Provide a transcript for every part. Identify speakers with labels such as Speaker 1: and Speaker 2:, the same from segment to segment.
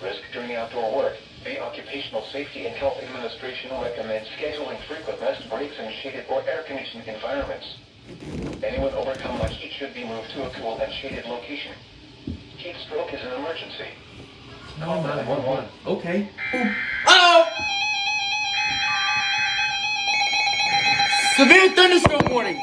Speaker 1: risk during outdoor work. The Occupational Safety and Health Administration recommends scheduling frequent rest breaks in shaded or air-conditioned environments. Anyone overcome by heat should be moved to a cool and shaded location. Heat stroke is an emergency. Call 911.
Speaker 2: Okay. Oh! Severe thunderstorm warning.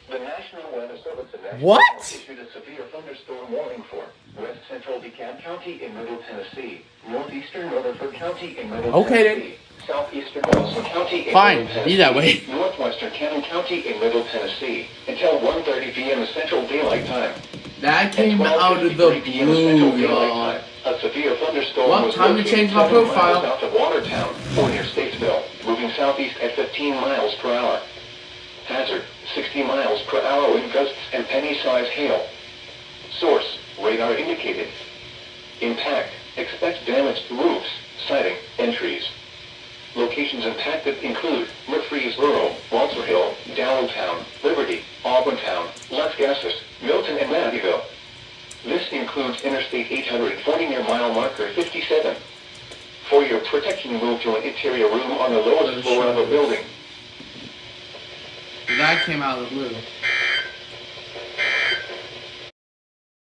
Speaker 1: The National Weather Service
Speaker 2: What?
Speaker 1: issued a severe thunderstorm warning for West Central DeKalb County in Middle Tennessee, Northeastern Rutherford County in Middle Tennessee, Southeastern Wilson County in
Speaker 2: Fine,
Speaker 1: Middle Tennessee,
Speaker 2: be that way.
Speaker 1: Northwestern Cannon County in Middle Tennessee, until 1:30 p.m. Central Daylight Time.
Speaker 2: That came out of the blue, y'all.
Speaker 1: A severe thunderstorm
Speaker 2: Well,
Speaker 1: was
Speaker 2: time to
Speaker 1: located
Speaker 2: change my
Speaker 1: 7 miles
Speaker 2: profile.
Speaker 1: south of Watertown, or near Statesville, moving southeast at 15 miles per hour. Hazard, 60 miles per hour wind gusts and penny-sized hail. Source, radar indicated. Impact, expect damaged roofs, siding, and trees. Locations impacted include Murfreesboro, Walter Hill, Downtown, Liberty, Auburntown, Las Gases, Milton, and Matthewville. This includes Interstate 840 near mile marker 57. For your protection, move to an interior room on the lowest floor of a building.
Speaker 2: That came out of the blue.